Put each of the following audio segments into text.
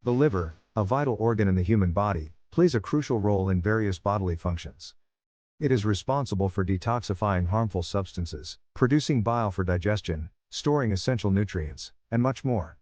The liver, a vital organ in the human body, plays a crucial role in various bodily functions. It is responsible for detoxifying harmful substances, producing bile for digestion, storing essential nutrients, and much more.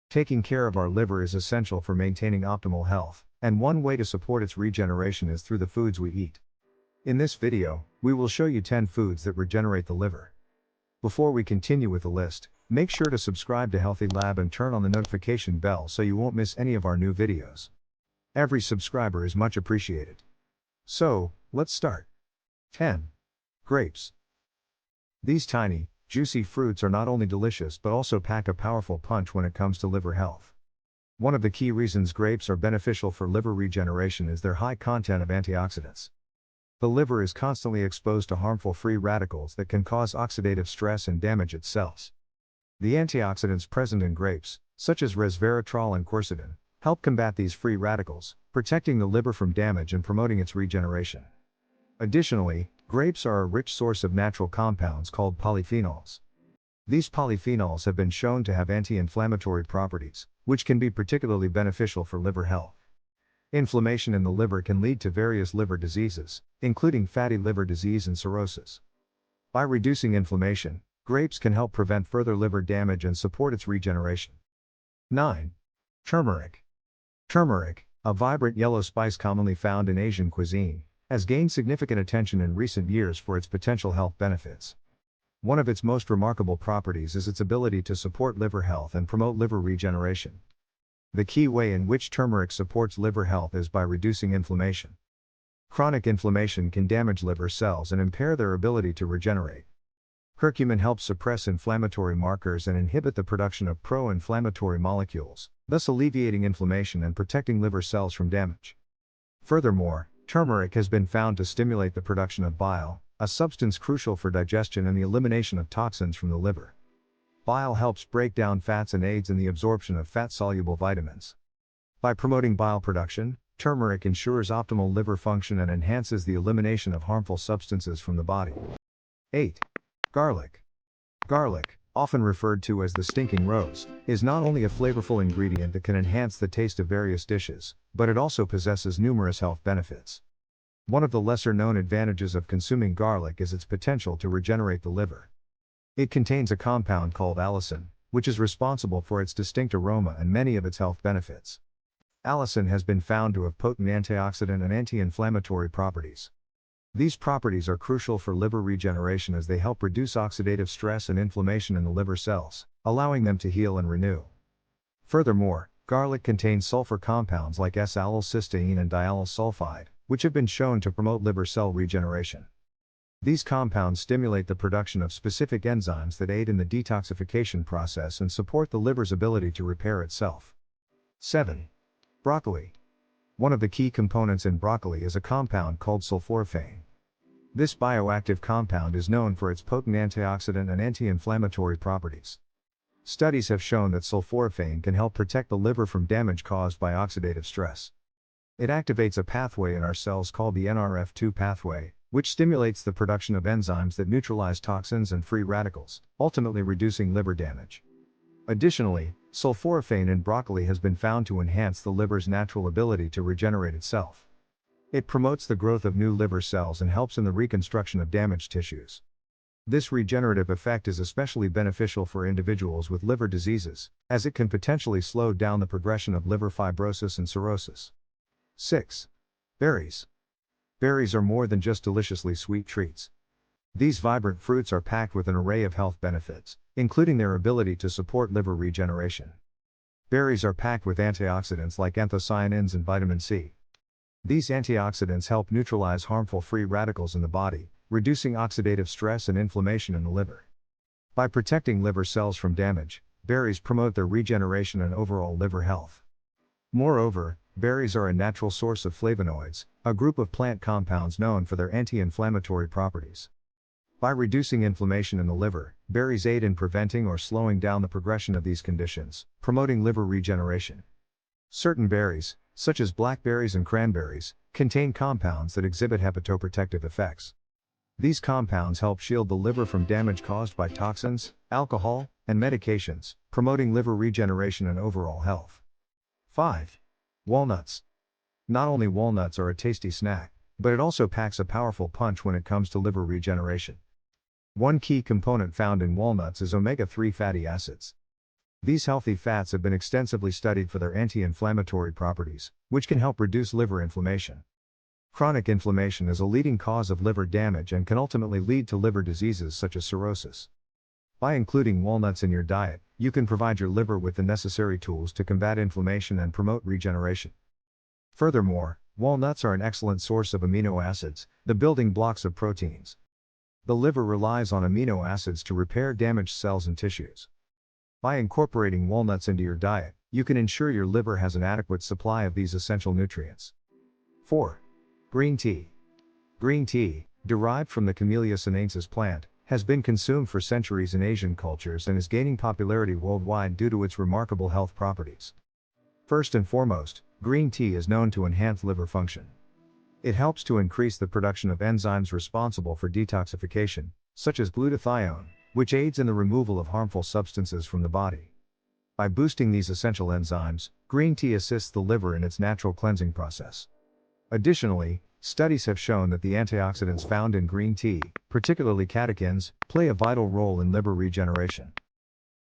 Taking care of our liver is essential for maintaining optimal health, and one way to support its regeneration is through the foods we eat. In this video, we will show you 10 foods that regenerate the liver. Before we continue with the list, make sure to subscribe to Healthy Lab and turn on the notification bell so you won't miss any of our new videos. Every subscriber is much appreciated. So, let's start. 10. Grapes. These tiny, juicy fruits are not only delicious but also pack a powerful punch when it comes to liver health. One of the key reasons grapes are beneficial for liver regeneration is their high content of antioxidants. The liver is constantly exposed to harmful free radicals that can cause oxidative stress and damage its cells. The antioxidants present in grapes, such as resveratrol and quercetin, help combat these free radicals, protecting the liver from damage and promoting its regeneration. Additionally, grapes are a rich source of natural compounds called polyphenols. These polyphenols have been shown to have anti-inflammatory properties, which can be particularly beneficial for liver health. Inflammation in the liver can lead to various liver diseases, including fatty liver disease and cirrhosis. By reducing inflammation, grapes can help prevent further liver damage and support its regeneration. 9. Turmeric. Turmeric, a vibrant yellow spice commonly found in Asian cuisine, has gained significant attention in recent years for its potential health benefits. One of its most remarkable properties is its ability to support liver health and promote liver regeneration. The key way in which turmeric supports liver health is by reducing inflammation. Chronic inflammation can damage liver cells and impair their ability to regenerate. Curcumin helps suppress inflammatory markers and inhibit the production of pro-inflammatory molecules, thus alleviating inflammation and protecting liver cells from damage. Furthermore, turmeric has been found to stimulate the production of bile, a substance crucial for digestion and the elimination of toxins from the liver. Bile helps break down fats and aids in the absorption of fat-soluble vitamins. By promoting bile production, turmeric ensures optimal liver function and enhances the elimination of harmful substances from the body. 8. Garlic. Garlic, often referred to as the stinking rose, is not only a flavorful ingredient that can enhance the taste of various dishes, but it also possesses numerous health benefits. One of the lesser-known advantages of consuming garlic is its potential to regenerate the liver. It contains a compound called allicin, which is responsible for its distinct aroma and many of its health benefits. Allicin has been found to have potent antioxidant and anti-inflammatory properties. These properties are crucial for liver regeneration as they help reduce oxidative stress and inflammation in the liver cells, allowing them to heal and renew. Furthermore, garlic contains sulfur compounds like S-allylcysteine and diallyl sulfide, which have been shown to promote liver cell regeneration. These compounds stimulate the production of specific enzymes that aid in the detoxification process and support the liver's ability to repair itself. 7. Broccoli. One of the key components in broccoli is a compound called sulforaphane. This bioactive compound is known for its potent antioxidant and anti-inflammatory properties. Studies have shown that sulforaphane can help protect the liver from damage caused by oxidative stress. It activates a pathway in our cells called the NRF2 pathway, which stimulates the production of enzymes that neutralize toxins and free radicals, ultimately reducing liver damage. Additionally, sulforaphane in broccoli has been found to enhance the liver's natural ability to regenerate itself. It promotes the growth of new liver cells and helps in the reconstruction of damaged tissues. This regenerative effect is especially beneficial for individuals with liver diseases, as it can potentially slow down the progression of liver fibrosis and cirrhosis. 6. Berries. Berries are more than just deliciously sweet treats. These vibrant fruits are packed with an array of health benefits, including their ability to support liver regeneration. Berries are packed with antioxidants like anthocyanins and vitamin C. These antioxidants help neutralize harmful free radicals in the body, reducing oxidative stress and inflammation in the liver. By protecting liver cells from damage, berries promote their regeneration and overall liver health. Moreover, berries are a natural source of flavonoids, a group of plant compounds known for their anti-inflammatory properties. By reducing inflammation in the liver, berries aid in preventing or slowing down the progression of these conditions, promoting liver regeneration. Certain berries, such as blackberries and cranberries, contain compounds that exhibit hepatoprotective effects. These compounds help shield the liver from damage caused by toxins, alcohol, and medications, promoting liver regeneration and overall health. 5. Walnuts. Not only walnuts are a tasty snack, but it also packs a powerful punch when it comes to liver regeneration. One key component found in walnuts is omega-3 fatty acids. These healthy fats have been extensively studied for their anti-inflammatory properties, which can help reduce liver inflammation. Chronic inflammation is a leading cause of liver damage and can ultimately lead to liver diseases such as cirrhosis. By including walnuts in your diet, you can provide your liver with the necessary tools to combat inflammation and promote regeneration. Furthermore, walnuts are an excellent source of amino acids, the building blocks of proteins. The liver relies on amino acids to repair damaged cells and tissues. By incorporating walnuts into your diet, you can ensure your liver has an adequate supply of these essential nutrients. 4. Green tea. Green tea, derived from the Camellia sinensis plant, has been consumed for centuries in Asian cultures and is gaining popularity worldwide due to its remarkable health properties. First and foremost, green tea is known to enhance liver function. It helps to increase the production of enzymes responsible for detoxification, such as glutathione, which aids in the removal of harmful substances from the body. By boosting these essential enzymes, green tea assists the liver in its natural cleansing process. Additionally, studies have shown that the antioxidants found in green tea, particularly catechins, play a vital role in liver regeneration.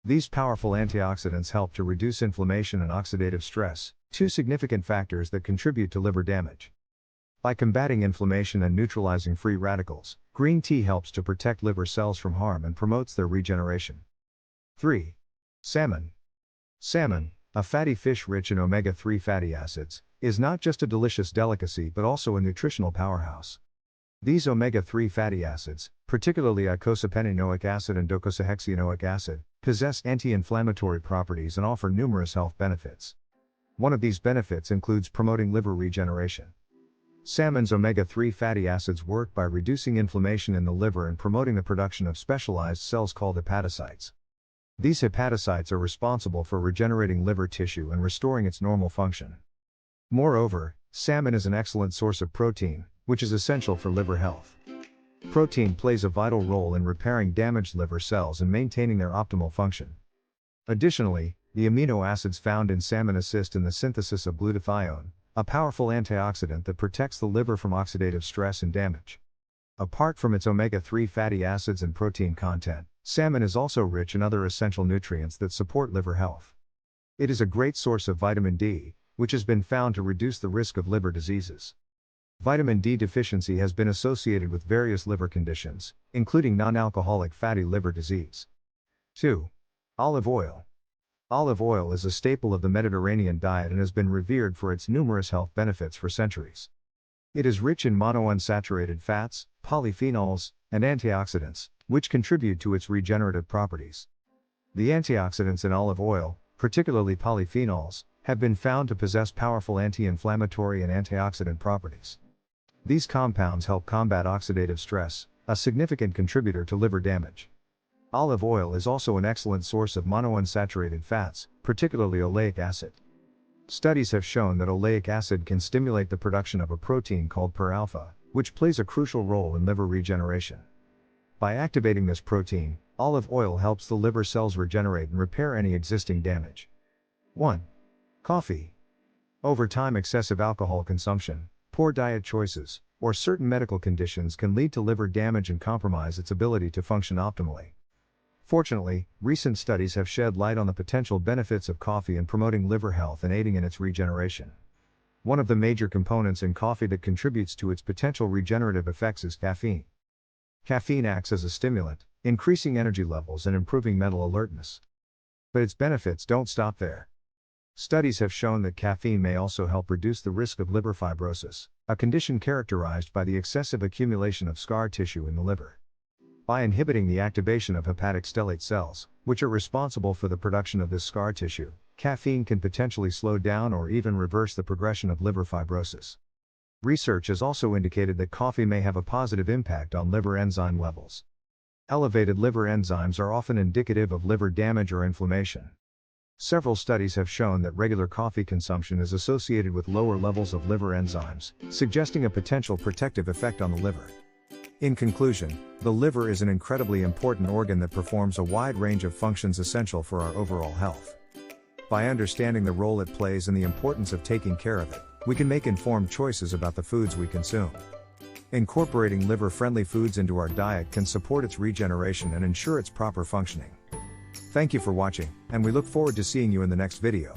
These powerful antioxidants help to reduce inflammation and oxidative stress, two significant factors that contribute to liver damage. By combating inflammation and neutralizing free radicals, green tea helps to protect liver cells from harm and promotes their regeneration. 3. Salmon. Salmon, a fatty fish rich in omega-3 fatty acids, is not just a delicious delicacy but also a nutritional powerhouse. These omega-3 fatty acids, particularly eicosapentaenoic acid and docosahexaenoic acid, possess anti-inflammatory properties and offer numerous health benefits. One of these benefits includes promoting liver regeneration. Salmon's omega-3 fatty acids work by reducing inflammation in the liver and promoting the production of specialized cells called hepatocytes. These hepatocytes are responsible for regenerating liver tissue and restoring its normal function. Moreover, salmon is an excellent source of protein, which is essential for liver health. Protein plays a vital role in repairing damaged liver cells and maintaining their optimal function. Additionally, the amino acids found in salmon assist in the synthesis of glutathione, a powerful antioxidant that protects the liver from oxidative stress and damage. Apart from its omega-3 fatty acids and protein content, salmon is also rich in other essential nutrients that support liver health. It is a great source of vitamin D, which has been found to reduce the risk of liver diseases. Vitamin D deficiency has been associated with various liver conditions, including non-alcoholic fatty liver disease. 2. Olive oil. Olive oil is a staple of the Mediterranean diet and has been revered for its numerous health benefits for centuries. It is rich in monounsaturated fats, polyphenols, and antioxidants, which contribute to its regenerative properties. The antioxidants in olive oil, particularly polyphenols, have been found to possess powerful anti-inflammatory and antioxidant properties. These compounds help combat oxidative stress, a significant contributor to liver damage. Olive oil is also an excellent source of monounsaturated fats, particularly oleic acid. Studies have shown that oleic acid can stimulate the production of a protein called PIR-alpha, which plays a crucial role in liver regeneration. By activating this protein, olive oil helps the liver cells regenerate and repair any existing damage. 1. Coffee. Over time, excessive alcohol consumption, poor diet choices, or certain medical conditions can lead to liver damage and compromise its ability to function optimally. Fortunately, recent studies have shed light on the potential benefits of coffee in promoting liver health and aiding in its regeneration. One of the major components in coffee that contributes to its potential regenerative effects is caffeine. Caffeine acts as a stimulant, increasing energy levels and improving mental alertness. But its benefits don't stop there. Studies have shown that caffeine may also help reduce the risk of liver fibrosis, a condition characterized by the excessive accumulation of scar tissue in the liver. By inhibiting the activation of hepatic stellate cells, which are responsible for the production of this scar tissue, caffeine can potentially slow down or even reverse the progression of liver fibrosis. Research has also indicated that coffee may have a positive impact on liver enzyme levels. Elevated liver enzymes are often indicative of liver damage or inflammation. Several studies have shown that regular coffee consumption is associated with lower levels of liver enzymes, suggesting a potential protective effect on the liver. In conclusion, the liver is an incredibly important organ that performs a wide range of functions essential for our overall health. By understanding the role it plays and the importance of taking care of it, we can make informed choices about the foods we consume. Incorporating liver-friendly foods into our diet can support its regeneration and ensure its proper functioning. Thank you for watching, and we look forward to seeing you in the next video.